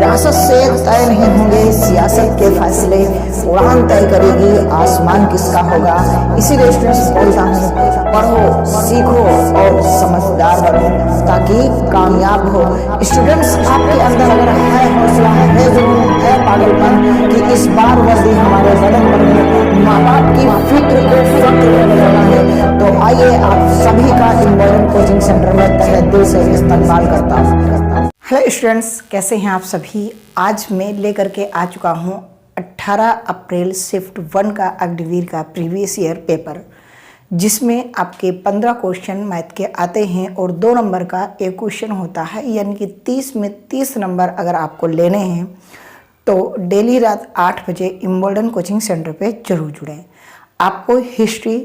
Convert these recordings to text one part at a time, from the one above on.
विरासत से तय नहीं होंगे सियासत के फैसले, उड़ान तय करेगी आसमान किसका होगा। इसीलिए स्टूडेंट्स बोलता हूँ, पढ़ो सीखो और समझदार बनो ताकि कामयाब हो। स्टूडेंट्स आपके अंदर अगर है हौसला, है जुनून, है पागलपन कि इस बार वर्दी हमारे बदन पर माँ बाप की फिक्र को फक्र में बदलना है, तो आइए आप सभी का इम्पोर्टेंट कोचिंग सेंटर में तहे दिल से इस्तकबाल करता हूँ। हेलो स्टूडेंट्स, कैसे हैं आप सभी। आज मैं लेकर के आ चुका हूँ 18 अप्रैल शिफ्ट 1 का अग्निवीर का प्रीवियस ईयर पेपर, जिसमें आपके 15 क्वेश्चन मैथ के आते हैं और 2 नंबर का एक क्वेश्चन होता है, यानी कि 30 में 30 नंबर अगर आपको लेने हैं तो डेली रात 8 बजे इम्पोर्टेंट कोचिंग सेंटर पे जरूर जुड़ें। आपको history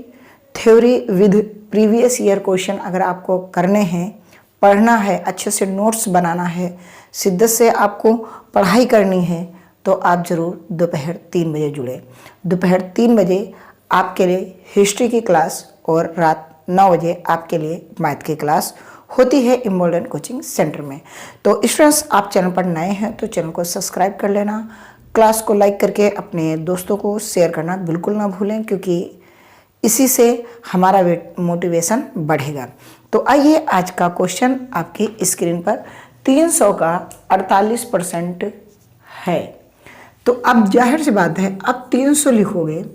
theory with previous year question अगर आपको करने हैं, पढ़ना है, अच्छे से नोट्स बनाना है, शिद्दत से आपको पढ़ाई करनी है, तो आप ज़रूर दोपहर 3 बजे जुड़े। दोपहर 3 बजे आपके लिए हिस्ट्री की क्लास और रात 9 बजे आपके लिए मैथ की क्लास होती है इम्पोर्टेंट कोचिंग सेंटर में। तो स्टूडेंट्स, आप चैनल पर नए हैं तो चैनल को सब्सक्राइब कर लेना, क्लास को लाइक करके अपने दोस्तों को शेयर करना बिल्कुल ना भूलें, क्योंकि इसी से हमारा मोटिवेशन बढ़ेगा। तो आइए आज का क्वेश्चन आपकी स्क्रीन पर 300 का 48% है। तो अब जाहिर सी बात है, अब 300 लिखोगे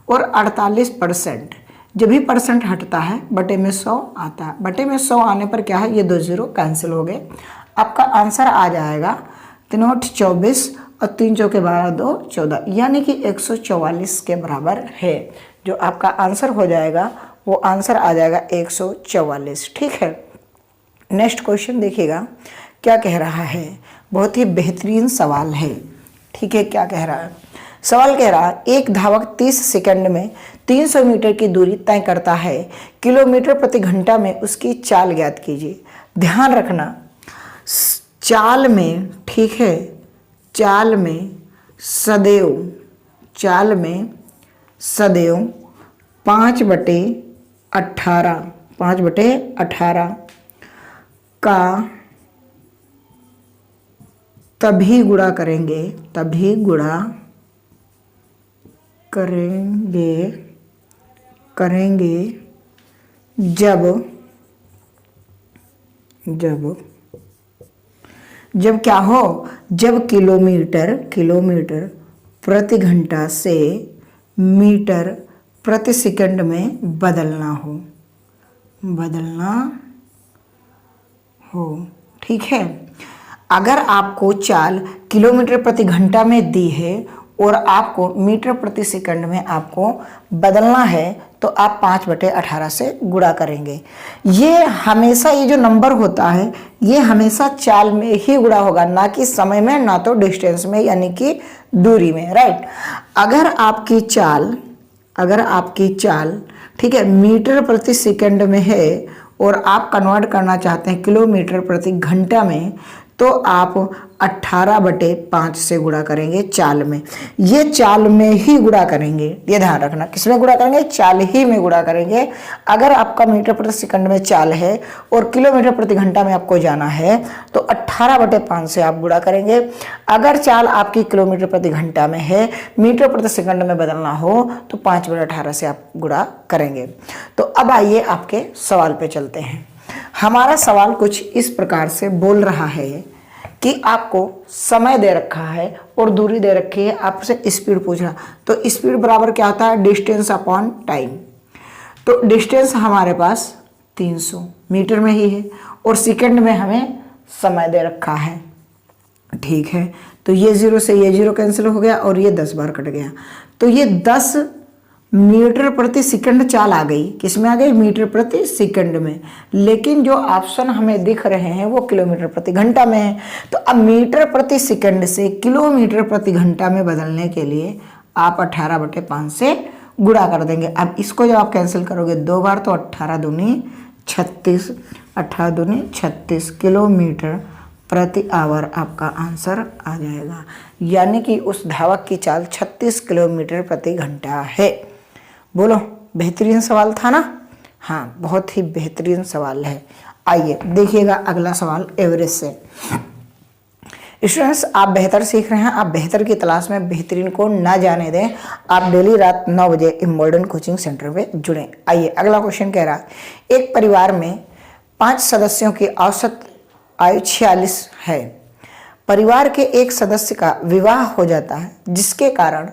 और 48%, जब भी परसेंट हटता है बटे में 100 आता है। बटे में 100 आने पर क्या है, ये 2 जीरो कैंसिल हो गए। आपका आंसर आ जाएगा 3 24 और 3 चौके 12 2 14, यानी कि 144 के बराबर है। जो आपका आंसर हो जाएगा वो आंसर आ जाएगा 144। ठीक है, नेक्स्ट क्वेश्चन देखिएगा क्या कह रहा है। बहुत ही बेहतरीन सवाल है। ठीक है, क्या कह रहा है, सवाल कह रहा है एक धावक 30 सेकंड में 300 मीटर की दूरी तय करता है, किलोमीटर प्रति घंटा में उसकी चाल ज्ञात कीजिए। ध्यान रखना, चाल में, ठीक है, चाल में सदैव 5/18 का तभी गुणा करेंगे जब क्या हो, जब किलोमीटर प्रति घंटा से मीटर प्रति सेकंड में बदलना हो। ठीक है, अगर आपको चाल किलोमीटर प्रति घंटा में दी है और आपको मीटर प्रति सेकंड में आपको बदलना है, तो आप 5/18 से गुणा करेंगे। ये हमेशा, ये जो नंबर होता है ये हमेशा चाल में ही गुणा होगा, ना कि समय में, ना तो डिस्टेंस में, यानी कि दूरी में। राइट, अगर आपकी चाल ठीक है मीटर प्रति सेकंड में है और आप कन्वर्ट करना चाहते हैं किलोमीटर प्रति घंटा में, तो आप 18/5 से गुणा करेंगे चाल में। ये चाल में ही गुणा करेंगे, ये ध्यान रखना। किसमें गुणा करेंगे, चाल ही में गुणा करेंगे। अगर आपका मीटर प्रति सेकंड में चाल है और किलोमीटर प्रति घंटा में आपको जाना है, तो 18/5 से आप गुणा करेंगे। अगर चाल आपकी किलोमीटर प्रति घंटा में है, मीटर प्रति सेकंड में बदलना हो, तो 5/18 से आप गुणा करेंगे। तो अब आइए आपके सवाल पे चलते हैं। हमारा सवाल कुछ इस प्रकार से बोल रहा है कि आपको समय दे रखा है और दूरी दे रखी है, आपसे स्पीड पूछ रहा। तो स्पीड बराबर क्या होता है, डिस्टेंस अपॉन टाइम। तो डिस्टेंस हमारे पास 300 मीटर में ही है और सेकंड में हमें समय दे रखा है। ठीक है, तो ये 0 से ये 0 कैंसिल हो गया और ये 10 बार कट गया, तो ये 10 मीटर प्रति सेकंड चाल आ गई। किसमें आ गई, मीटर प्रति सेकंड में। लेकिन जो ऑप्शन हमें दिख रहे हैं वो किलोमीटर प्रति घंटा में है। तो अब मीटर प्रति सेकंड से किलोमीटर प्रति घंटा में बदलने के लिए आप 18/5 से गुणा कर देंगे। अब इसको जब आप कैंसिल करोगे 2 बार, तो 18 दूनी 36 किलोमीटर प्रति आवर आपका आंसर आ जाएगा। यानी कि उस धावक की चाल 36 किलोमीटर प्रति घंटा है। बोलो, बेहतरीन सवाल था ना। हाँ, बहुत ही बेहतरीन सवाल है। आइए देखिएगा अगला सवाल एवरेज से। स्टूडेंट्स, आप बेहतर सीख रहे हैं, आप बेहतर की तलाश में बेहतरीन को ना जाने दें। आप डेली रात 9 बजे इम्बोल्डन कोचिंग सेंटर पे जुड़ें। आइए अगला क्वेश्चन कह रहा है, एक परिवार में 5 सदस्यों की औसत आयु 46 है। परिवार के एक सदस्य का विवाह हो जाता है, जिसके कारण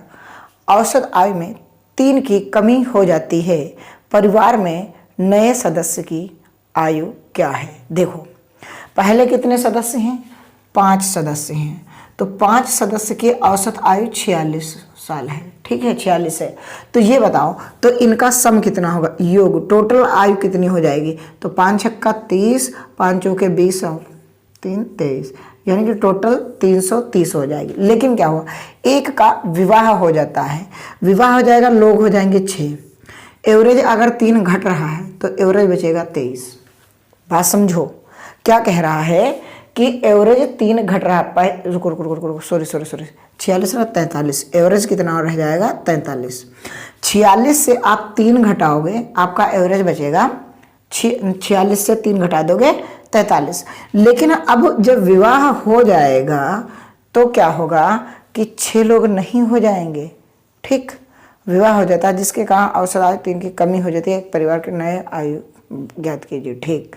औसत आयु में 3 की कमी हो जाती है। परिवार में नए सदस्य की आयु क्या है? देखो, पहले कितने सदस्य हैं? 5 सदस्य हैं। तो 5 सदस्य की औसत आयु 46 साल है। ठीक है, 46 है। तो ये बताओ, तो इनका सम कितना होगा? योग टोटल आयु कितनी हो जाएगी? तो 5 छक्का 30, 5 चौके 20 और 3 23, यानी कि टोटल 330 हो जाएगी। लेकिन क्या हुआ, एक का विवाह हो जाता है, विवाह हो जाएगा, लोग हो जाएंगे 6। एवरेज अगर 3 घट रहा है तो एवरेज बचेगा 23। बात समझो, क्या कह रहा है कि एवरेज 3 घट रहा है। रुको, सॉरी 46 और 43, एवरेज कितना और रह जाएगा? 43। 46 से आप 3 घटाओगे, आपका एवरेज बचेगा 46 से 3 घटा दोगे 43। लेकिन अब जब विवाह हो जाएगा तो क्या होगा कि 6 लोग नहीं हो जाएंगे। ठीक, विवाह हो जाता है, जिसके कारण औसत आयु 3 की कमी हो जाती है। एक परिवार के नए आयु ज्ञात कीजिए। ठीक,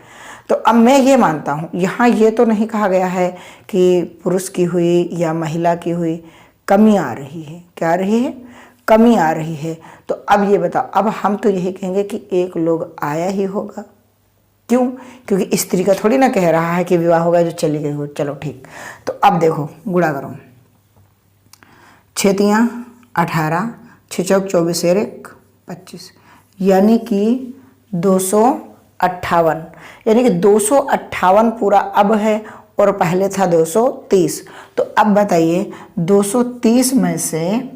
तो अब मैं ये मानता हूँ, यहाँ ये तो नहीं कहा गया है कि पुरुष की हुई या महिला की हुई, कमी आ रही है। क्या आ रही है? कमी आ रही है। तो अब ये बताओ, अब हम तो यही कहेंगे कि एक लोग आया ही होगा। क्यों? क्योंकि स्त्री का थोड़ी ना कह रहा है कि विवाह होगा जो चली गई हो। चलो ठीक, तो अब देखो, गुणा करो। 6 तियां 18, 6 चौक 24 और 1 25, यानी कि 258, यानी कि 258 पूरा अब है और पहले था 230। तो अब बताइए, 230 में से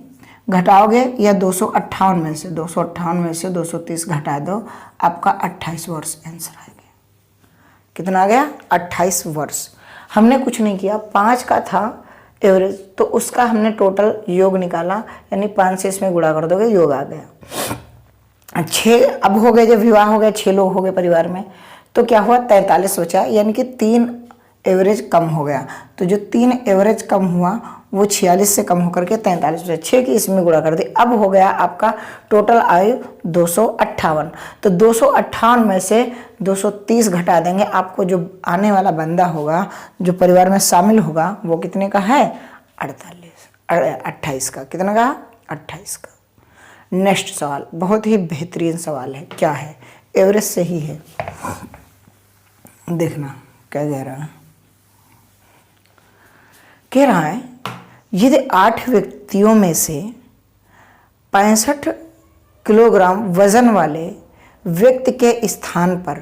घटाओगे या 258 में से? 258 में से 230 घटा दो, आपका 28 वर्ष आंसर आ गया। कितना आ गया? 28 वर्ष। हमने कुछ नहीं किया, 5 का था एवरेज, तो उसका हमने टोटल योग निकाला, यानी 5 से इसमें गुणा कर दोगे, योग आ गया। 6 अब हो गए, जब विवाह हो गया, 6 लोग हो गए परिवार में, तो क्या हुआ? 43 बचा, यानी कि 3 एवरेज कम हो गया। तो जो 3 एवरेज कम हुआ वो 46 से कम होकर के 43 बचा। 6 की इसमें गुणा कर दी, अब हो गया आपका टोटल आयु 258। तो 258 में से 230 घटा देंगे, आपको जो आने वाला बंदा होगा, जो परिवार में शामिल होगा, वो कितने का है? 28 का। कितना का? 28 का। नेक्स्ट सवाल बहुत ही बेहतरीन सवाल है। क्या है? एवरेज से ही है, देखना क्या कह रहा है। कह रहा है, यदि 8 व्यक्तियों में से 65 किलोग्राम वजन वाले व्यक्ति के स्थान पर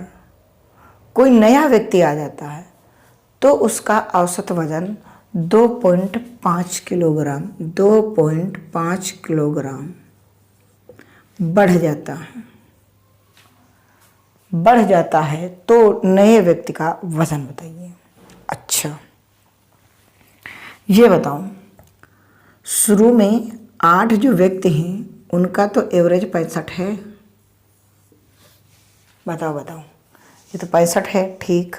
कोई नया व्यक्ति आ जाता है, तो उसका औसत वजन 2.5 किलोग्राम 2.5 किलोग्राम बढ़ जाता है। तो नए व्यक्ति का वजन बताइए। अच्छा, ये बताओ, शुरू में 8 जो व्यक्ति हैं उनका तो एवरेज 65 है। बताओ, ये तो 65 है। ठीक,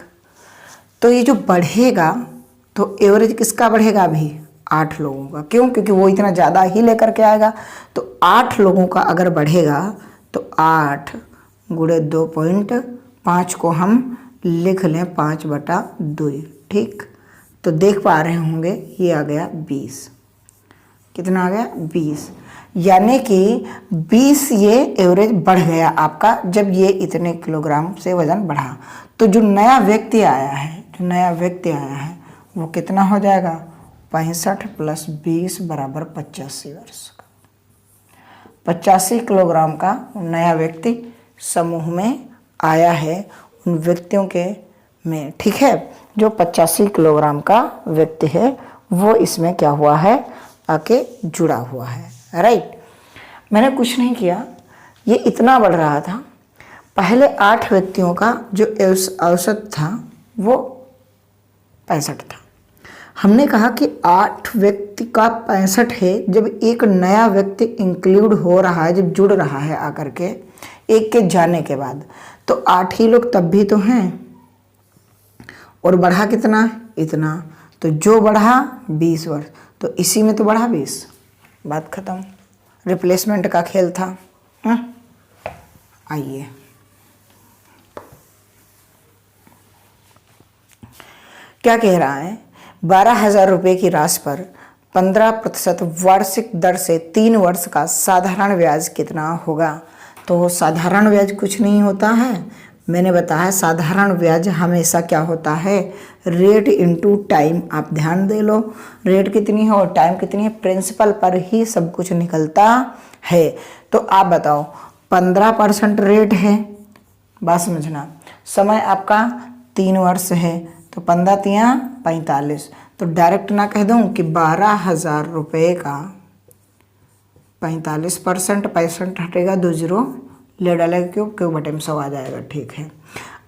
तो ये जो बढ़ेगा तो एवरेज किसका बढ़ेगा? अभी 8 लोगों का। क्यों? क्योंकि वो इतना ज़्यादा ही लेकर के आएगा। तो 8 लोगों का अगर बढ़ेगा तो 8 गुणे 2.5 को हम लिख लें 5/2। ठीक, तो देख पा रहे होंगे ये आ गया 20। कितना आ गया? 20, यानी कि 20 ये एवरेज बढ़ गया आपका, जब ये इतने किलोग्राम से वजन बढ़ा। तो जो नया व्यक्ति आया है वो कितना हो जाएगा? 65 + 20 बराबर 85 वर्ष का। 85 किलोग्राम का नया व्यक्ति समूह में आया है उन व्यक्तियों के में। ठीक है, जो 85 किलोग्राम का व्यक्ति है वो इसमें क्या हुआ है? आके जुड़ा हुआ है। राइट, मैंने कुछ नहीं किया, ये इतना बढ़ रहा था। पहले 8 व्यक्तियों का जो औसत था वो 65 था। हमने कहा कि 8 व्यक्ति का 65 है, जब एक नया व्यक्ति इंक्लूड हो रहा है, जब जुड़ रहा है आकर के एक के जाने के बाद, तो 8 ही लोग तब भी तो हैं, और बढ़ा कितना? इतना। तो जो बढ़ा 20 वर्ष, तो इसी में तो बढ़ा 20, बात खत्म। रिप्लेसमेंट का खेल था। आइए क्या कह रहा है, 12,000 रुपये की राशि पर 15% वार्षिक दर से 3 वर्ष का साधारण ब्याज कितना होगा। तो साधारण ब्याज कुछ नहीं होता है, मैंने बताया साधारण ब्याज हमेशा क्या होता है, रेट इनटू टाइम। आप ध्यान दे लो, रेट कितनी है और टाइम कितनी है, प्रिंसिपल पर ही सब कुछ निकलता है। तो आप बताओ 15% रेट है, बात समझना, समय आपका 3 वर्ष है, तो 15 तिया 45, तो डायरेक्ट ना कह दूं कि 12,000 रुपये का 45%, 65 हटेगा, 2 जीरो ले डालेगा, क्यों बटे में 100 आ जाएगा। ठीक है,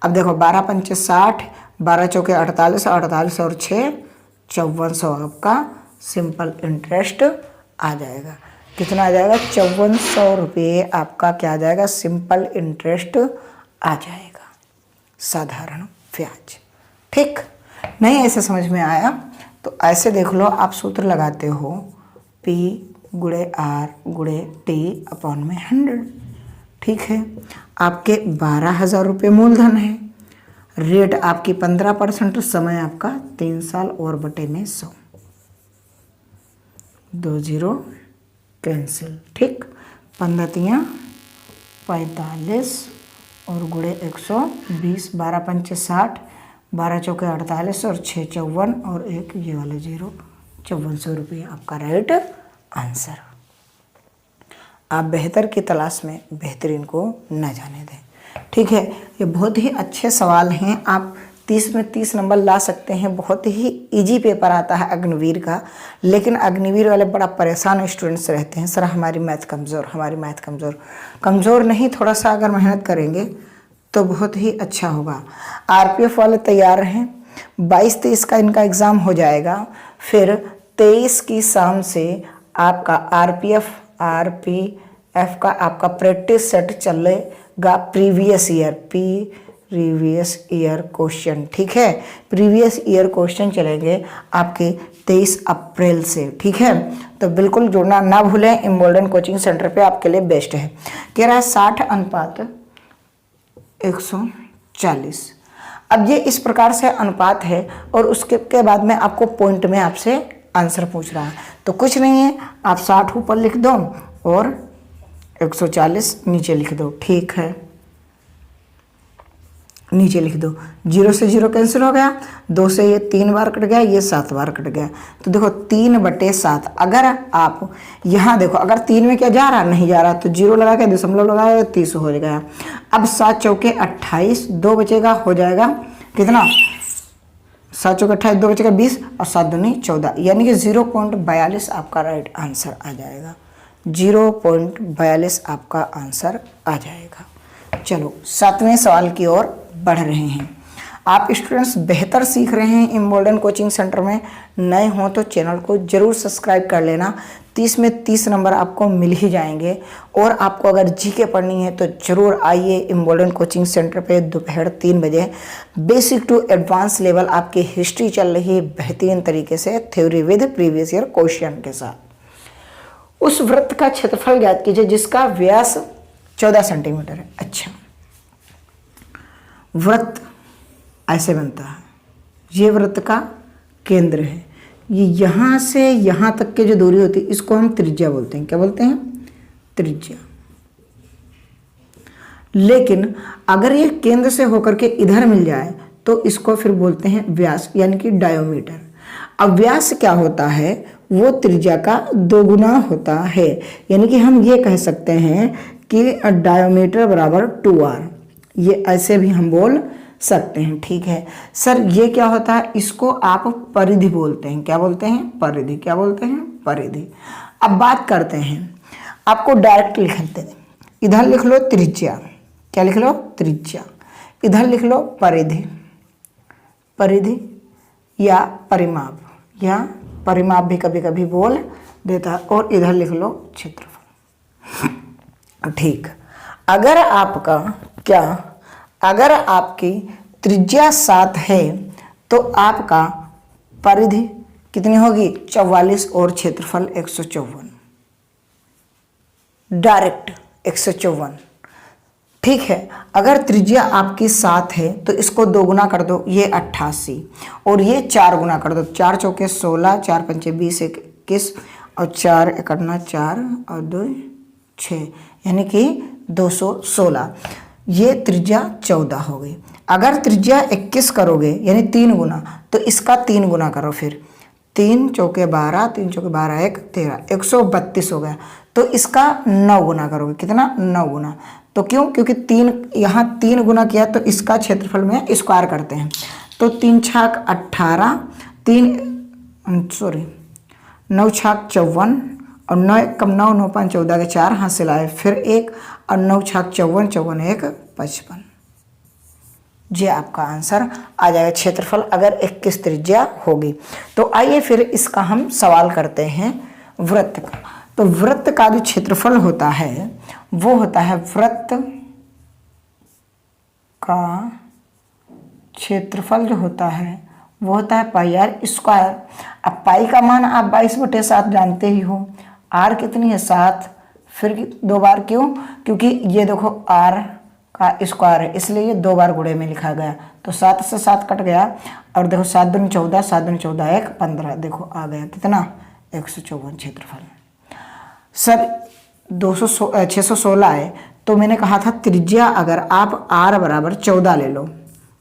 अब देखो 12 पंचे 60, 12 चौके 48, 48 और 6 5400 आपका सिंपल इंटरेस्ट आ जाएगा। कितना आ जाएगा, 5400 रुपये आपका क्या आ जाएगा, सिंपल इंटरेस्ट आ जाएगा, साधारण ब्याज। ठीक, नहीं ऐसे समझ में आया तो ऐसे देख लो, आप सूत्र लगाते हो P गुणे R गुणे T अपॉन में 100। ठीक है, आपके 12,000 रुपये मूलधन है, रेट आपकी 15%, समय आपका 3 साल और बटे में 100, 2 जीरो कैंसिल। ठीक, 15 तिया 45 और गुणे 120, 12 पंचे 60, 12 चौके 48 और 6 54 और एक ये वाला जीरो, 5400 रुपये आपका राइट आंसर। आप बेहतर की तलाश में बेहतरीन को न जाने दें। ठीक है, ये बहुत ही अच्छे सवाल हैं, आप 30 में 30 नंबर ला सकते हैं। बहुत ही इजी पेपर आता है अग्निवीर का, लेकिन अग्निवीर वाले बड़ा परेशान स्टूडेंट्स रहते हैं, सर हमारी मैथ कमज़ोर, हमारी मैथ कमज़ोर। कमज़ोर नहीं, थोड़ा सा अगर मेहनत करेंगे तो बहुत ही अच्छा होगा। आरपीएफ वाले तैयार हैं, 22-23 का इनका एग्ज़ाम हो जाएगा, फिर 23 की शाम से आपका आरपीएफ का आपका प्रैक्टिस सेट चलेगा, प्रीवियस ईयर क्वेश्चन। ठीक है, प्रीवियस ईयर क्वेश्चन चलेंगे आपके 23 अप्रैल से। ठीक है, तो बिल्कुल जुड़ना ना भूलें, इम्बोल्डन कोचिंग सेंटर पे आपके लिए बेस्ट है। कह रहा है 60:140। अब ये इस प्रकार से अनुपात है और उसके बाद में आपको पॉइंट में आपसे आंसर पूछ रहा है, तो कुछ नहीं है, आप 60 ऊपर लिख दो और 140 नीचे लिख दो। ठीक है, नीचे लिख दो, 0 से 0 कैंसिल हो गया, 2 से ये 3 बार कट गया, ये 7 बार कट गया, तो देखो 3/7। अगर आप यहाँ देखो, अगर 3 में क्या जा रहा, नहीं जा रहा, तो 0 लगा के दशमलव लगाया, 30 हो गया। अब 7 चौके 28, 2 बचेगा, हो जाएगा कितना, 7 चौके 28, 2 बचेगा 20 और 7 दूनी 14, यानी कि 0.42 आपका राइट आंसर आ जाएगा। 0.42 आपका आंसर आ जाएगा। चलो 7वें सवाल की ओर बढ़ रहे हैं। आप स्टूडेंट्स बेहतर सीख रहे हैं इम्बोल्डन कोचिंग सेंटर में, नए हों तो चैनल को जरूर सब्सक्राइब कर लेना। 30 में 30 नंबर आपको मिल ही जाएंगे। और आपको अगर जीके पढ़नी है तो जरूर आइए इम्बोल्डन कोचिंग सेंटर पे दोपहर 3 बजे। बेसिक टू एडवांस लेवल आपकी हिस्ट्री चल रही है बेहतरीन तरीके से, theory with previous year question के साथ। उस वृत्त का क्षेत्रफल ज्ञात कीजिए जिसका व्यास 14 सेंटीमीटर है। अच्छा, वृत्त ऐसे बनता है, ये वृत्त का केंद्र है, ये यहाँ से यहाँ तक के जो दूरी होती है इसको हम त्रिज्या बोलते हैं। क्या बोलते हैं? त्रिज्या। लेकिन अगर ये केंद्र से होकर के इधर मिल जाए तो इसको फिर बोलते हैं व्यास, यानी कि डायोमीटर। अब व्यास क्या होता है? वो त्रिज्या का 2 गुना होता है, यानी कि हम ये कह सकते हैं कि डायोमीटर बराबर 2r, ये ऐसे भी हम बोल सकते हैं। ठीक है सर, ये क्या होता है? इसको आप परिधि बोलते हैं। क्या बोलते हैं? परिधि। क्या बोलते हैं? परिधि। अब बात करते हैं, आपको डायरेक्ट लिखते हैं, इधर लिख लो त्रिज्या। क्या लिख लो? त्रिज्या। इधर लिख लो परिधि, परिधि या परिमाप, या परिमाप भी कभी कभी बोल देता है। और इधर लिख लो क्षेत्रफल। ठीक, अगर आपका क्या, अगर आपकी त्रिज्या 7 है तो आपका परिधि कितनी होगी 44 और क्षेत्रफल 154, डायरेक्ट 154। ठीक है, अगर त्रिज्या आपकी 7 है तो इसको 2 गुना कर दो, ये 88 और ये 4 गुना कर दो, 4 चौके 16, 4 पंचे 20, 21 और 4 एकड़ना 4 और 2 6, यानी कि 216। ये त्रिज्या 14 हो गई। अगर त्रिज्या 21 करोगे यानी 3 गुना, तो इसका 3 गुना करो, फिर 3 चौके 12, 3 चौके 12 1 13, 132 हो गया। तो इसका 9 गुना करोगे, कितना 9 गुना। तो क्यों? क्योंकि 3 यहाँ 3 गुना किया तो इसका क्षेत्रफल में स्क्वायर करते हैं। तो 3 छाक 18, 9 छाक 54 और 9 कम 9 9 5 14 के 4 हाथ से लाए, फिर 1 और 9 छाक 54, 54 1 55। ये आपका आंसर आ जाएगा क्षेत्रफल अगर 21 त्रिज्या होगी। तो आइए फिर इसका हम सवाल करते हैं वृत्त का। तो वृत्त का जो क्षेत्रफल होता है वो होता है, वृत्त का क्षेत्रफल जो होता है वो होता है पाई आर स्क्वायर। अब पाई का मान आप 22/7 जानते ही हो। आर कितनी है 7, फिर 2 बार क्यों? क्योंकि ये देखो आर का स्क्वायर है, इसलिए ये 2 बार गुणे में लिखा गया। तो 7 से 7 कट गया और देखो 7 दूनी 14, 7 दूनी 14 1 15, देखो आ गया कितना 154 क्षेत्रफल। सर 616 है, तो मैंने कहा था त्रिज्या अगर आप r बराबर 14 ले लो,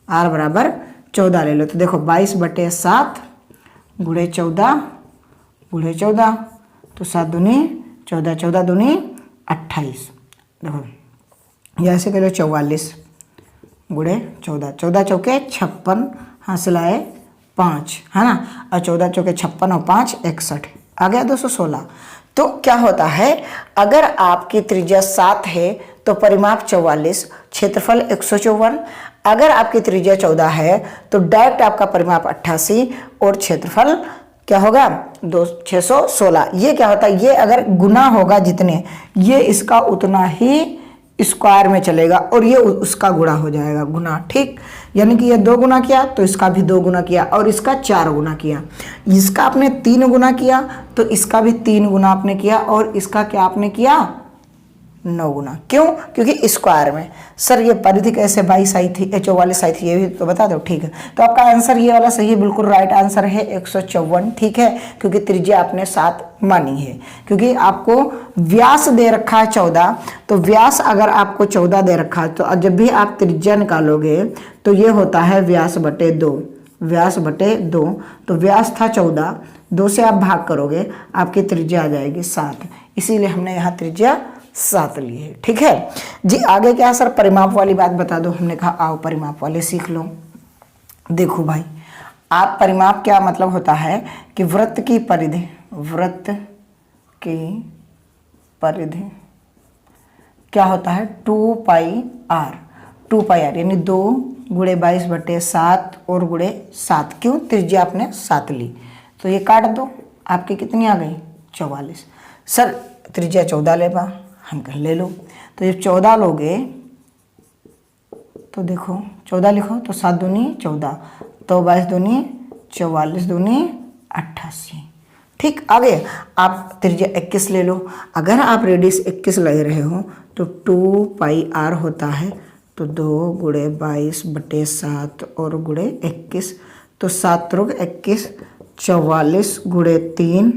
r बराबर 14 ले लो, तो देखो 22/7 गुणे 14 गुणे 14, तो 7 दूनी 14, 14 दूनी 28, देखो यहाँ से कह लो 44 गुणे 14, 14 चौके 56 हासिल आए 5, है ना, और 14 चौके 56 और 5 61, आ गया 216। तो क्या होता है, अगर आपकी त्रिज्या 7 है तो परिमाप 44, क्षेत्रफल 154। अगर आपकी त्रिज्या 14 है तो डायरेक्ट आपका परिमाप 88 और क्षेत्रफल क्या होगा 616। ये क्या होता है, ये अगर गुना होगा जितने, ये इसका उतना ही स्क्वायर में चलेगा और ये उसका गुणा हो जाएगा, गुना। ठीक, यानी कि ये 2 गुना किया तो इसका भी 2 गुना किया और इसका 4 गुना किया। इसका आपने 3 गुना किया तो इसका भी 3 गुना आपने किया और इसका क्या आपने किया 9 गुना। क्यों? क्योंकि स्क्वायर में। सर ये परिधि कैसे 22 आई थी, 44 आई थी, ये भी तो बता दो। ठीक है, तो आपका आंसर ये वाला सही है, बिल्कुल राइट आंसर है 154। ठीक है, क्योंकि त्रिज्या आपने 7 मानी है। क्योंकि आपको व्यास दे रखा है 14, तो व्यास अगर आपको 14 दे रखा है तो जब भी आप त्रिज्या निकालोगे तो ये होता है व्यास बटे 2, व्यास बटे 2। तो व्यास था 14, 2 से आप भाग करोगे आपकी त्रिज्या आ जाएगी 7, इसीलिए हमने यहाँ त्रिज्या 7 ली है। ठीक है जी, आगे क्या सर परिमाप वाली बात बता दो। हमने कहा आओ परिमाप वाले सीख लो। देखो भाई, आप परिमाप क्या मतलब होता है कि वृत्त की परिधि, वृत्त की परिधि क्या होता है 2 पाई आर, 2 पाई आर यानी 2 गुणे 22/7 और गुणे 7। क्यों? त्रिज्या आपने 7 ली, तो ये काट दो, आपकी कितनी आ गई 44। सर त्रिज्या 14 लेबा, हम कह ले लो। तो जब 14 लोगे तो देखो 14 लिखो तो 7 दूनी 14, तो 22 दूनी 44 दूनी 88। ठीक, आगे आप त्रिज्या 21 ले लो। अगर आप रेडियस 21 ले रहे हो तो 2 पाई आर होता है, तो 2 गुणे 22/7 और गुणे 21, तो 7 त्रिक 21, 44 गुणे 3,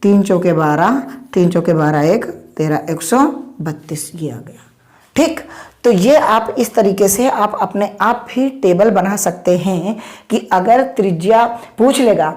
3 चौके 12, 3 चौके 12 1 13, 132 ये आ गया। ठीक, तो ये आप इस तरीके से आप अपने आप भी टेबल बना सकते हैं कि अगर त्रिज्या पूछ लेगा,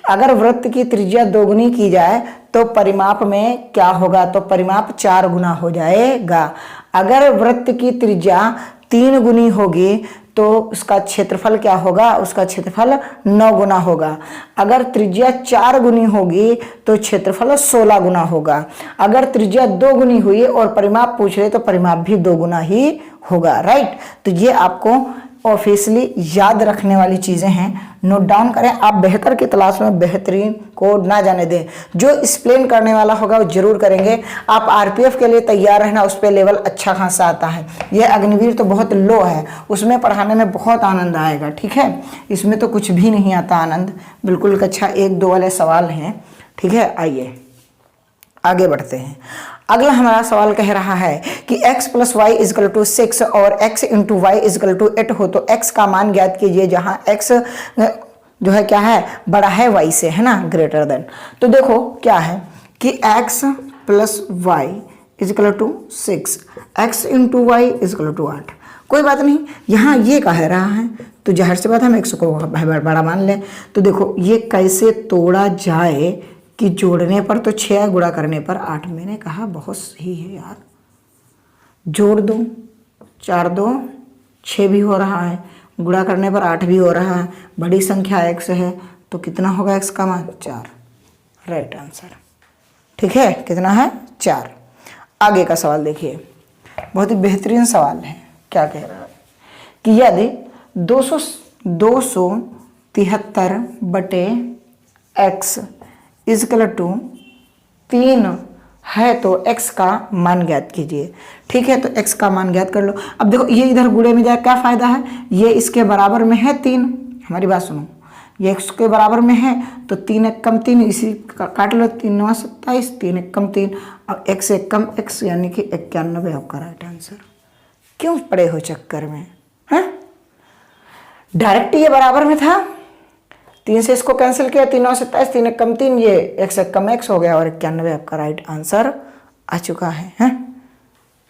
अगर वृत्त की त्रिज्या 2 गुनी की जाए तो परिमाप में क्या होगा, तो परिमाप 4 गुना हो जाएगा। अगर वृत्त की त्रिज्या 3 गुनी होगी तो उसका क्षेत्रफल क्या होगा, उसका क्षेत्रफल 9 गुना होगा। अगर त्रिज्या 4 गुनी होगी तो क्षेत्रफल 16 गुना होगा। अगर त्रिज्या 2 गुनी हुई और परिमाप पूछ रहे तो परिमाप भी 2 गुना ही होगा। राइट, तो ये आपको ऑफिशियली याद रखने वाली चीज़ें हैं, नोट डाउन करें। आप बेहतर की तलाश में बेहतरीन को ना जाने दें। जो एक्सप्लेन करने वाला होगा वो जरूर करेंगे। आप आरपीएफ के लिए तैयार रहना, उस पर लेवल अच्छा खासा आता है। यह अग्निवीर तो बहुत लो है, उसमें पढ़ाने में बहुत आनंद आएगा, ठीक है। इसमें तो कुछ भी नहीं आता आनंद, बिल्कुल कक्षा 1-2 वाले सवाल हैं, ठीक है। आइए आगे बढ़ते हैं। अगला हमारा सवाल कह रहा है कि x + y = 6 और x × y = 8 हो तो x का मान ज्ञात कीजिए, जहां x जो है क्या है, बड़ा है y से, है ना, ग्रेटर देन। तो देखो क्या है कि x + y = 6, x × y = 8। कोई बात नहीं, यहाँ ये कह रहा है तो जाहिर सी बात हम x को बड़ा मान लें। तो देखो ये कैसे तोड़ा जाए कि जोड़ने पर तो 6, गुणा करने पर 8। मैंने कहा बहुत सही है यार, जोड़ दो, 4 2 6 भी हो रहा है, गुणा करने पर 8 भी हो रहा है। बड़ी संख्या x है तो कितना होगा x का मान, 4, राइट आंसर, ठीक है। कितना है, 4। आगे का सवाल देखिए, बहुत ही बेहतरीन सवाल है। क्या कह रहा है कि यदि 273/x = 3 है तो x का मान ज्ञात कीजिए, ठीक है। तो x का मान ज्ञात कर लो। अब देखो ये इधर गुणे में जाए, क्या फायदा है, ये इसके बराबर में है 3। हमारी बात सुनो, ये x के बराबर में है तो 3 × 1 = 3, इसी काट लो, 3 9 27, 3 × 1 = 3 और x से कम x यानी कि 91 आपका राइट आंसर। क्यों पड़े हो चक्कर में, हैं? डायरेक्ट ये बराबर में था, 3 से इसको कैंसिल किया, 3 9 27, 3 × 1 = 3, ये x से कम x हो गया और 91 आपका राइट आंसर आ चुका है, हैं?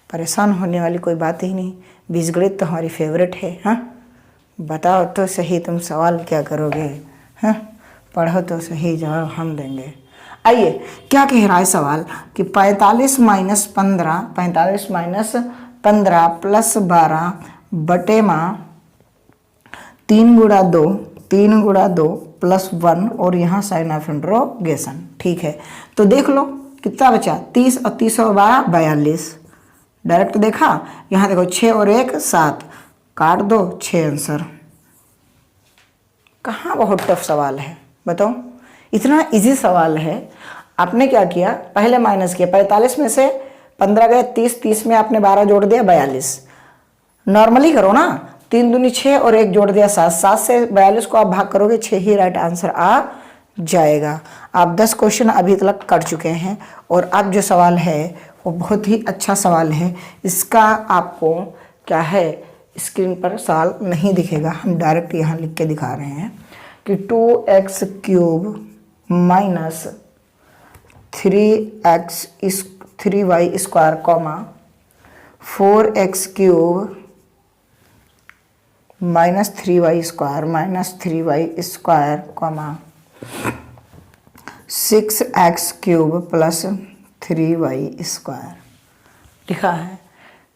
परेशान होने वाली कोई बात ही नहीं, बीजगणित तो हमारी फेवरेट है, हाँ। बताओ तो सही तुम सवाल क्या करोगे, हैं? पढ़ो तो सही, जवाब हम देंगे। आइए क्या कह रहा है सवाल कि 45 - 15 + 12 बटे माँ 3 × 2 + 1 और यहाँ साइन ऑफ इंट्रोगेशन, ठीक है। तो देख लो कितना बचा, 30 और 30 और 12 42। डायरेक्ट देखा, यहाँ देखो 6 और 1 7, काट दो, 6 आंसर। कहाँ बहुत टफ सवाल है बताओ, इतना इजी सवाल है। आपने क्या किया, पहले माइनस किया, 45 में से 15 गए, 30, 30 में आपने 12 जोड़ दिया, 42। नॉर्मली करो ना, 3 दूनी 6 और 1 जोड़ दिया 7, 7 से 42 को आप भाग करोगे, 6 ही राइट आंसर आ जाएगा। आप 10 क्वेश्चन अभी तक कर चुके हैं और अब जो सवाल है वो बहुत ही अच्छा सवाल है। इसका आपको क्या है, स्क्रीन पर सवाल नहीं दिखेगा, हम डायरेक्ट यहाँ लिख के दिखा रहे हैं कि 2x cube minus 3y square comma 4x cube minus 3y square comma 6x cube plus 3y square लिखा है।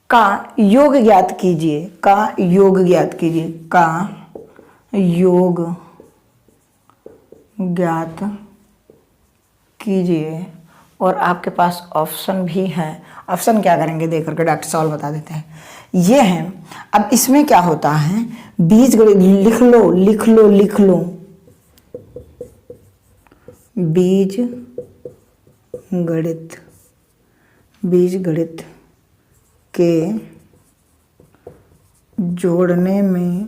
का योग ज्ञात कीजिए, का योग ज्ञात कीजिए, का योग ज्ञात कीजिए। और आपके पास ऑप्शन भी है, ऑप्शन क्या करेंगे देख करके डॉक्टर साहब बता देते हैं। ये है, अब इसमें क्या होता है, बीजगणित लिख लो लिख लो लिख लो, बीजगणित के जोड़ने में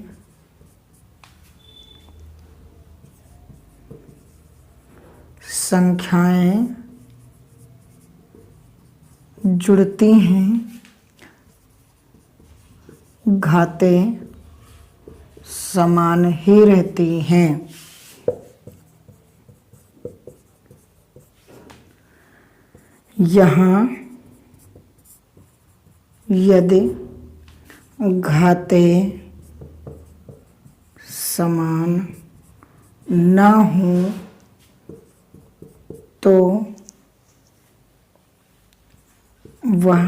संख्याएं जुड़ती हैं, घातें समान ही रहती हैं। यहाँ यदि घातें समान न हों तो वह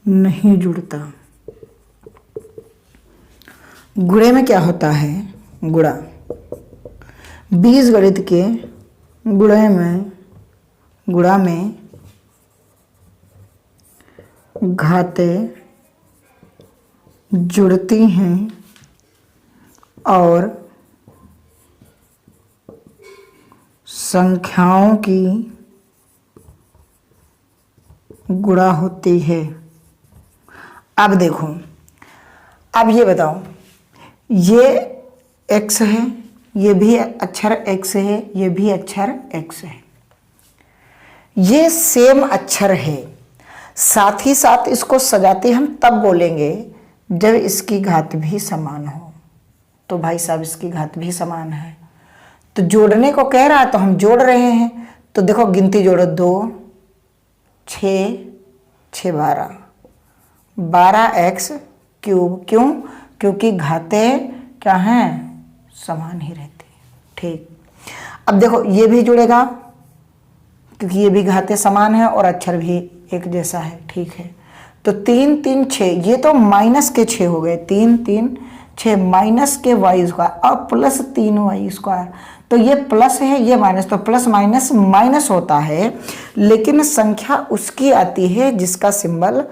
नहीं जुड़ता। गुणे में क्या होता है, गुणा, बीजगणित के गुणा में घातें जुड़ती हैं और संख्याओं की गुणा होती है। अब देखो, अब ये बताओ, ये x है, ये भी अक्षर x है, ये भी अक्षर x है, ये सेम अक्षर है। साथ ही साथ इसको सजाते हम तब बोलेंगे जब इसकी घात भी समान हो। तो भाई साहब इसकी घात भी समान है, तो जोड़ने को कह रहा है तो हम जोड़ रहे हैं। तो देखो गिनती जोड़ो, 2 6 6 12 12x क्यूब। क्यों? क्योंकि घातें क्या हैं? समान ही रहती है। ठीक, अब देखो ये भी जुड़ेगा क्योंकि ये भी घातें समान है और अक्षर भी एक जैसा है। ठीक है, तो 3 3 6, ये तो माइनस के 6 हो गए, 3 3 6 माइनस के वाई स्क्वायर और प्लस 3y स्क्वायर। तो ये प्लस है, ये माइनस, तो प्लस माइनस माइनस होता है, लेकिन संख्या उसकी आती है जिसका सिंबल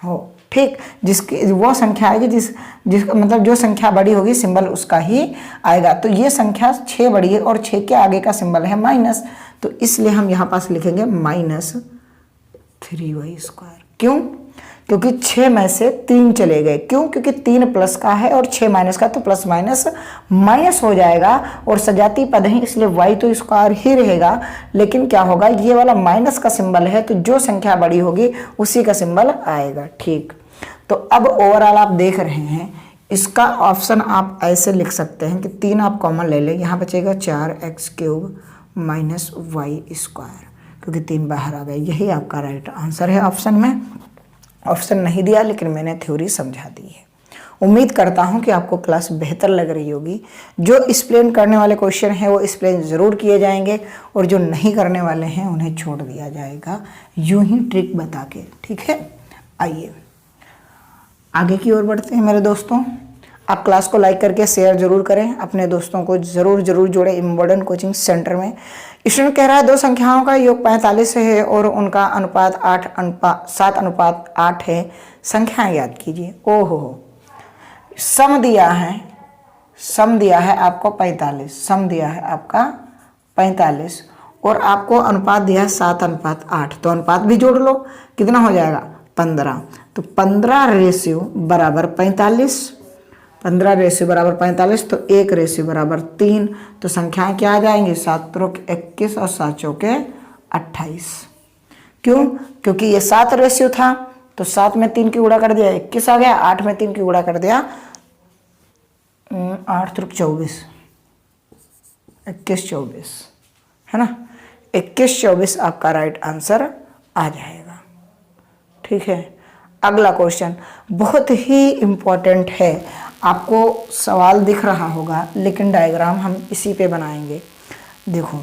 हो। ठीक, जिसकी वो संख्या आएगी जिस मतलब जो संख्या बड़ी होगी सिंबल उसका ही आएगा। तो ये संख्या 6 बड़ी है और 6 के आगे का सिंबल है माइनस, तो इसलिए हम यहाँ पास लिखेंगे -3y स्क्वायर। क्यों? क्योंकि 6 में से 3 चले गए। क्यों? क्योंकि 3 प्लस का है और 6 माइनस का, तो प्लस माइनस माइनस हो जाएगा और सजाती पद है इसलिए y तो स्क्वायर ही रहेगा। लेकिन क्या होगा, ये वाला माइनस का सिंबल है तो जो संख्या बड़ी होगी उसी का सिंबल आएगा। ठीक, तो अब ओवरऑल आप देख रहे हैं, इसका ऑप्शन आप ऐसे लिख सकते हैं कि 3 आप कॉमन ले लें, यहाँ बचेगा 4x³ माइनस y स्क्वायर, क्योंकि 3 बाहर आ गए। यही आपका राइट आंसर है। ऑप्शन में ऑप्शन नहीं दिया, लेकिन मैंने थ्योरी समझा दी है। उम्मीद करता हूं कि आपको क्लास बेहतर लग रही होगी। जो एक्सप्लेन करने वाले क्वेश्चन हैं वो एक्सप्लेन ज़रूर किए जाएंगे और जो नहीं करने वाले हैं उन्हें छोड़ दिया जाएगा यूं ही ट्रिक बता के। ठीक है, आइए आगे की ओर बढ़ते हैं मेरे दोस्तों। आप क्लास को लाइक करके शेयर जरूर करें, अपने दोस्तों को जरूर जोड़ें इम्बॉर्डेंट कोचिंग सेंटर में। स्टूडेंट कह रहा है 2 संख्याओं का योग 45 है और उनका अनुपात 7:8 है, संख्याएं याद कीजिए। ओहो, सम दिया है आपको 45, सम दिया है आपका 45 और आपको अनुपात दिया है 7:8, तो अनुपात भी जोड़ लो, कितना हो जाएगा 15। तो 15 रेशियो बराबर 45, 15 रेशियो बराबर 45, तो 1 रेशियो बराबर 3। तो संख्याएं क्या आ जाएंगी, 7 त्रिक 21 और 7 चौके 28। क्यों? क्योंकि ये 7 रेशियो था, तो 7 में 3 की गुणा कर दिया 21 आ गया, 8 में 3 की गुणा कर दिया 8 त्रिक 24, 21 24 है ना, 21 24 आपका राइट आंसर आ जाएगा। ठीक है, अगला क्वेश्चन बहुत ही इम्पोर्टेंट है। आपको सवाल दिख रहा होगा लेकिन डायग्राम हम इसी पे बनाएंगे। देखो,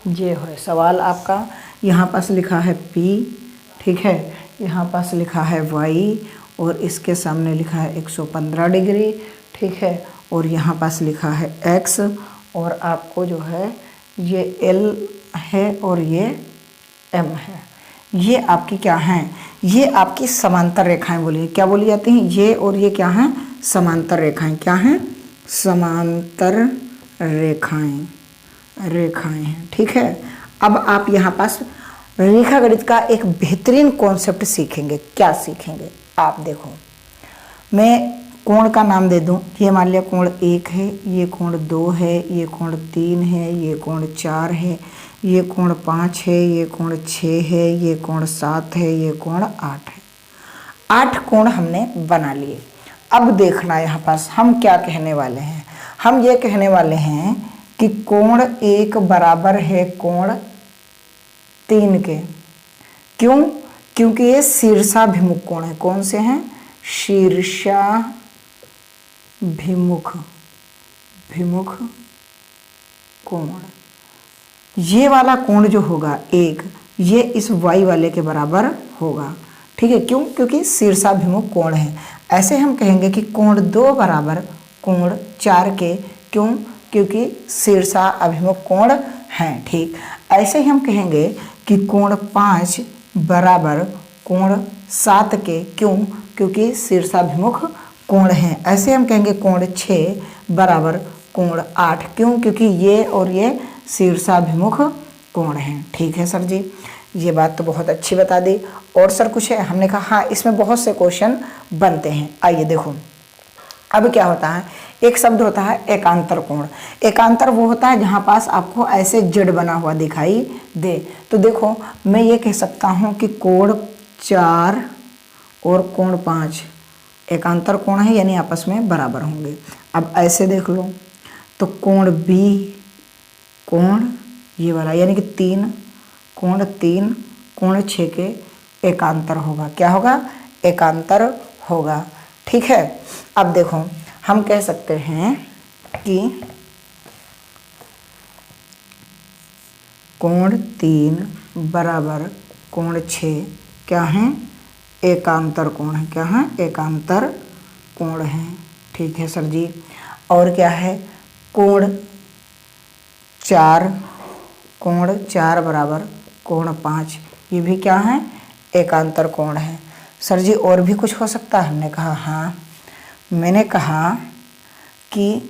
ये है सवाल आपका, यहाँ पास लिखा है P, ठीक है, यहाँ पास लिखा है Y और इसके सामने लिखा है 115 डिग्री, ठीक है, और यहाँ पास लिखा है X और आपको जो है ये L है और ये M है। ये आपकी क्या हैं, ये आपकी समांतर रेखाएं बोली, क्या बोली जाती हैं, ये और ये क्या हैं, समांतर रेखाएं। क्या हैं, समांतर रेखाएं हैं। ठीक है, अब आप यहाँ पास रेखा गणित का एक बेहतरीन कॉन्सेप्ट सीखेंगे। क्या सीखेंगे आप देखो, मैं कोण का नाम दे दूं, ये मान लिया कोण 1 है, ये कोण 2 है, ये कोण 3 है, ये कोण 4 है, ये कोण 5 है, ये कोण 6 है, ये कोण 7 है, ये कोण 8 है। 8 कोण हमने बना लिए। अब देखना यहाँ पास हम क्या कहने वाले हैं, हम ये कहने वाले हैं कि कोण 1 बराबर है कोण 3 के। क्यों? क्योंकि ये शीर्षाभिमुख कोण है। कौन से हैं, शीर्षाभिमुख कोण। ये वाला कोण जो होगा 1, ये इस y वाले के बराबर होगा। ठीक है, क्यों? क्योंकि शीर्षाभिमुख कोण है। ऐसे हम कहेंगे कि कोण 2 बराबर कोण 4 के। क्यों? क्योंकि शीर्षाभिमुख कोण हैं। ठीक, ऐसे ही हम कहेंगे कि कोण 5 बराबर कोण 7 के, क्यों? क्योंकि शीर्षाभिमुख कोण है। ऐसे हम कहेंगे कोण 6 बराबर कोण 8, क्यों? क्योंकि ये और ये शीर्षाभिमुख कोण हैं। ठीक है सर जी, ये बात तो बहुत अच्छी बता दी। और सर कुछ है? हमने कहा हाँ, इसमें बहुत से क्वेश्चन बनते हैं। आइए देखो, अब क्या होता है, एक शब्द होता है एकांतर कोण। एकांतर वो होता है जहाँ पास आपको ऐसे जेड बना हुआ दिखाई दे। तो देखो, मैं ये कह सकता हूँ कि कोण 4 और कोण 5 एकांतर कोण है, यानी आपस में बराबर होंगे। अब ऐसे देख लो, तो कोण बी कोण ये वाला, यानी कि 3 कोण 3 कोण 6 के एकांतर होगा। क्या होगा? एकांतर होगा। ठीक है, अब देखो, हम कह सकते हैं कि कोण 3 बराबर कोण 6 क्या है? एकांतर कोण है। क्या है? एकांतर कोण है। ठीक है सर जी। और क्या है? कोण 4 बराबर कोण 5, ये भी क्या है? एकांतर कोण है। सर जी और भी कुछ हो सकता है? हमने कहा हाँ, मैंने कहा कि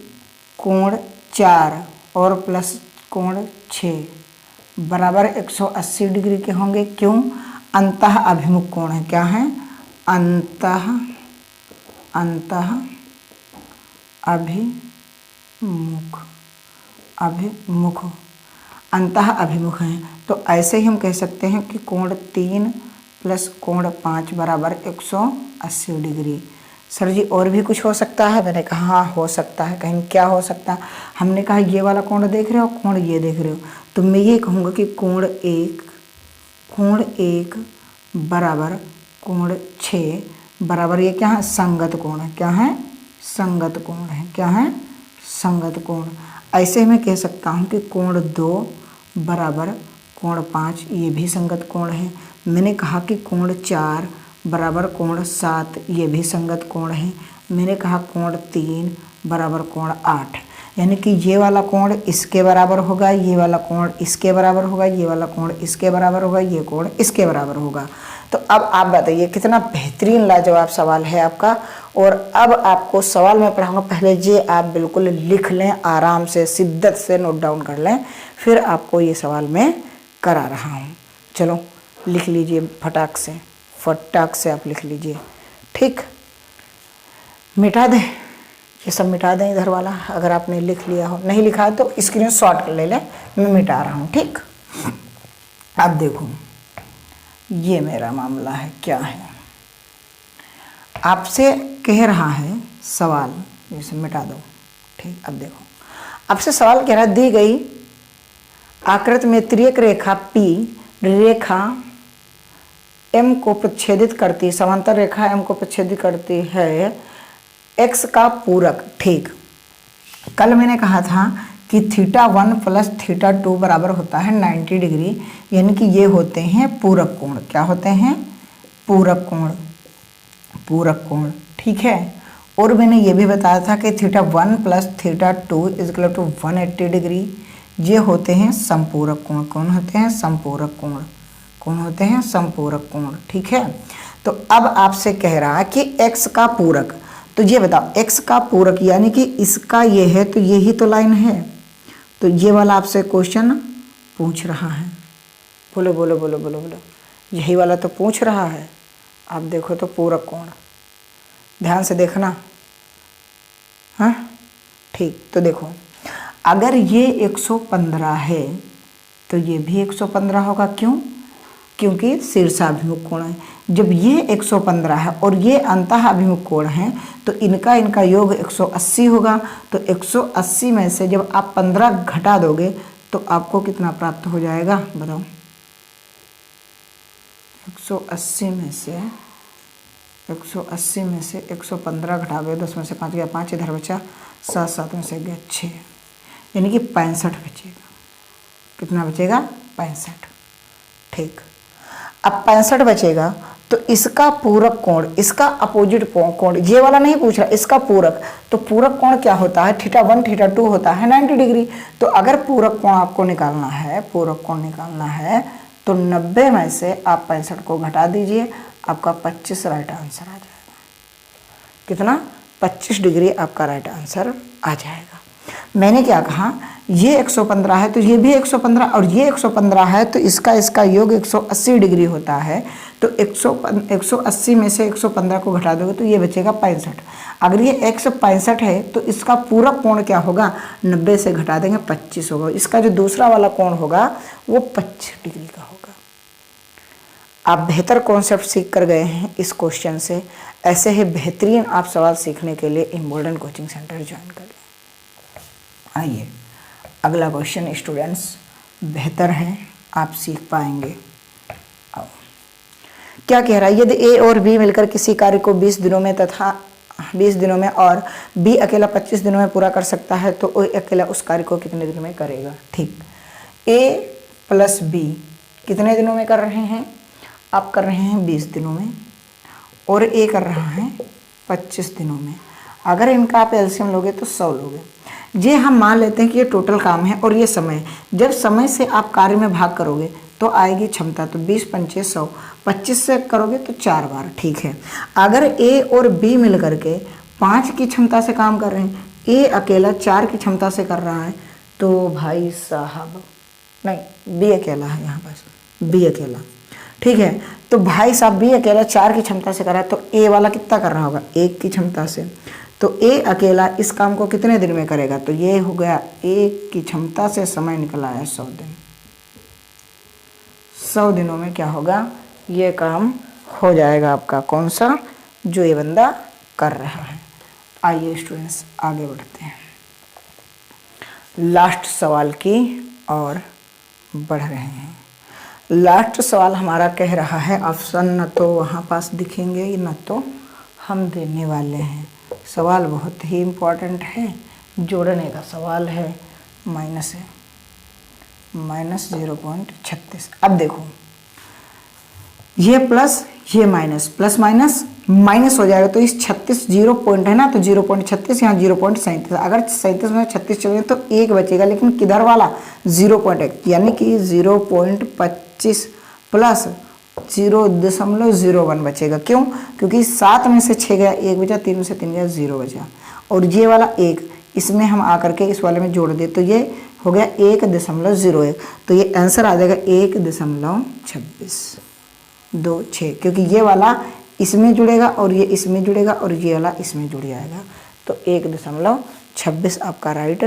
कोण 4 और प्लस कोण 6 बराबर 180 डिग्री के होंगे। क्यों? अंतः अभिमुख कोण है। क्या है? अंतः अभिमुख अंतः अभिमुख हैं। तो ऐसे ही हम कह सकते हैं कि कोण 3 प्लस कोण 5 बराबर 180 डिग्री। सर जी और भी कुछ हो सकता है? मैंने कहा हाँ हो सकता है। कहीं क्या हो सकता है? हमने कहा ये वाला कोण देख रहे हो, कोण ये देख रहे हो, तो मैं ये कहूँगा कि कोण 1 बराबर कोण 6 बराबर ये क्या है? संगत कोण है। क्या है? संगत कोण है। क्या है? संगत कोण। ऐसे मैं कह सकता हूँ कि कोण 2 बराबर कोण 5, ये भी संगत कोण है। मैंने कहा कि कोण 4 बराबर कोण 7, ये भी संगत कोण है। मैंने कहा कोण 3 बराबर कोण 8, यानी कि ये वाला कोण इसके बराबर होगा, ये वाला कोण इसके बराबर होगा, ये वाला कोण इसके बराबर होगा, ये कोण इसके बराबर होगा। तो अब आप बताइए, कितना बेहतरीन लाजवाब सवाल है आपका। और अब आपको सवाल मैं पढ़ाऊंगा, पहले ये आप बिल्कुल लिख लें, आराम से शिद्दत से नोट डाउन कर लें, फिर आपको ये सवाल मैं करा रहा हूँ। चलो लिख लीजिए, फटाक से आप लिख लीजिए। ठीक, मिटा दें ये सब, मिटा दें इधर वाला, अगर आपने लिख लिया हो। नहीं लिखा है तो स्क्रीनशॉट कर ले लें, मैं मिटा रहा हूँ। ठीक, अब देखो ये मेरा मामला है। क्या है? आपसे कह रहा है सवाल, इसे मिटा दो। ठीक, अब देखो आपसे सवाल कह रहा है, दी गई आकृति में तिर्यक रेखा P रेखा M को प्रच्छेदित करती, समांतर रेखा M को प्रच्छेदित करती है X का पूरक। ठीक, कल मैंने कहा था कि θ1 प्लस θ2 बराबर होता है 90 डिग्री, यानी कि ये होते हैं पूरक कोण। क्या होते हैं? पूरक कोण। ठीक है, और मैंने ये भी बताया था कि θ1 प्लस θ2 इक्वल टू 180 डिग्री, ये होते हैं संपूरक कोण। कौन होते हैं? संपूरक कोण। कौन होते हैं? संपूरक कोण। ठीक है, तो अब आपसे कह रहा है कि x का पूरक, तो ये बताओ x का पूरक यानी कि इसका ये है, तो ये ही तो लाइन है, तो ये वाला आपसे क्वेश्चन पूछ रहा है। बोलो बोलो बोलो बोलो बोलो, यही वाला तो पूछ रहा है। आप देखो तो पूरक कोण, ध्यान से देखना। हाँ ठीक, तो देखो अगर ये 115 है तो ये भी 115 होगा। क्यों? क्योंकि शीर्षाभिमुख कोण है। जब ये 115 है और ये अंतः अभिमुख कोण है तो इनका योग 180 होगा। तो 180 में से जब आप 15 घटा दोगे तो आपको कितना प्राप्त हो जाएगा? बताओ। 180 में से 115 घटा गए, 10 में से 5 गया 5, इधर बचा 7, 7 में से गया 6, यानी कि 65 बचेगा। कितना बचेगा? 65। ठीक, अब 65 बचेगा तो इसका पूरक कोण, इसका अपोजिट कोण, ये वाला नहीं पूछ रहा, इसका पूरक, तो पूरक कोण क्या होता है, θ1 θ2 होता है 90 डिग्री। तो अगर पूरक कोण आपको निकालना है, पूरक कोण निकालना है तो 90 में से आप 65 को घटा दीजिए, आपका 25 राइट आंसर आ जाएगा। कितना, 25 डिग्री आपका राइट आंसर आ जाएगा। मैंने क्या कहा, ये 115 है तो ये भी 115 और ये 115 है तो इसका योग 180 डिग्री होता है। तो 180 में से 115 को घटा दोगे तो ये बचेगा 65। अगर ये 165 है तो इसका पूरा कोण क्या होगा, 90 से घटा देंगे 25 होगा। इसका जो दूसरा वाला कोण होगा वो 25 डिग्री का होगा। आप बेहतर कॉन्सेप्ट सीख कर गए हैं इस क्वेश्चन से। ऐसे ही बेहतरीन आप सवाल सीखने के लिए इम्बोल्डन कोचिंग सेंटर ज्वाइन कर लें। आइए अगला क्वेश्चन स्टूडेंट्स बेहतर है, आप सीख पाएंगे। क्या कह रहा है, यदि ए और बी मिलकर किसी कार्य को 20 दिनों में तथा 20 दिनों में और बी अकेला 25 दिनों में पूरा कर सकता है तो ओ अकेला उस कार्य को कितने दिनों में करेगा। ठीक, ए प्लस बी कितने दिनों में कर रहे हैं, आप कर रहे हैं 20 दिनों में और ए कर रहा है 25 दिनों में। अगर इनका आप एलसीएम लोगे तो 100 लोगे। ये हम मान लेते हैं कि ये टोटल काम है और ये समय है। जब समय से आप कार्य में भाग करोगे तो आएगी क्षमता, तो 20 पंचे 100, 25 से करोगे तो 4 बार। ठीक है, अगर ए और बी मिल करके 5 की क्षमता से काम कर रहे हैं, ए अकेला 4 की क्षमता से कर रहा है, तो भाई साहब नहीं, बी अकेला है यहाँ पास, बी अकेला। ठीक है, तो भाई साहब बी अकेला 4 की क्षमता से कर रहा है तो ए वाला कितना कर रहा होगा, 1 की क्षमता से। तो ए अकेला इस काम को कितने दिन में करेगा, तो ये हो गया 1 की क्षमता से समय निकला है 100 दिन। 100 दिनों में क्या होगा, ये काम हो जाएगा आपका, कौन सा, जो ये बंदा कर रहा है। आइए स्टूडेंट्स आगे बढ़ते हैं लास्ट सवाल की और बढ़ रहे हैं। लास्ट सवाल हमारा कह रहा है, ऑप्शन न तो वहाँ पास दिखेंगे न तो हम देने वाले हैं। सवाल बहुत ही इम्पोर्टेंट है, जोड़ने का सवाल है, माइनस है, -0.36। अब देखो ये प्लस ये माइनस, प्लस माइनस माइनस हो जाएगा तो इस 36 0 पॉइंट है ना, तो 0.36 यहाँ 0.37। अगर 37 में 36 चलेंगे तो 1 बचेगा, लेकिन किधर वाला 0.1, यानी कि 0.25 प्लस 0.01 बचेगा। क्यों, क्योंकि 7 में से 6 गया, 1 बचा, 3 में से 3 गया, 0 बचा। और ये वाला 1 इसमें हम आकर के इस वाले में जोड़ दे तो ये हो गया 1.01, तो ये आंसर आ जाएगा 1.2626, क्योंकि ये वाला इसमें जुड़ेगा और ये इसमें जुड़ेगा और ये वाला इसमें जुड़ जाएगा, तो 1.26 आपका राइट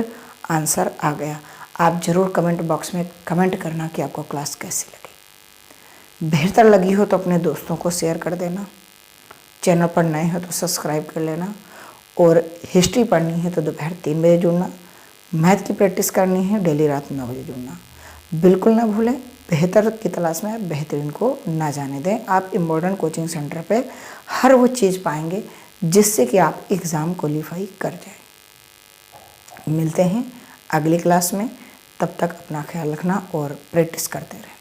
आंसर आ गया। आप ज़रूर कमेंट बॉक्स में कमेंट करना कि आपको क्लास कैसी लगी। बेहतर लगी हो तो अपने दोस्तों को शेयर कर देना, चैनल पर नए हो तो सब्सक्राइब कर लेना, और हिस्ट्री पढ़नी है तो दोपहर 3 बजे जुड़ना, मैथ की प्रैक्टिस करनी है डेली रात 9 बजे जुड़ना। बिल्कुल ना भूलें, बेहतर की तलाश में बेहतरीन को ना जाने दें। आप इम्बोल्डन कोचिंग सेंटर पे हर वो चीज़ पाएंगे जिससे कि आप एग्ज़ाम क्वालिफाई कर जाएं। मिलते हैं अगली क्लास में, तब तक अपना ख्याल रखना और प्रैक्टिस करते रहें।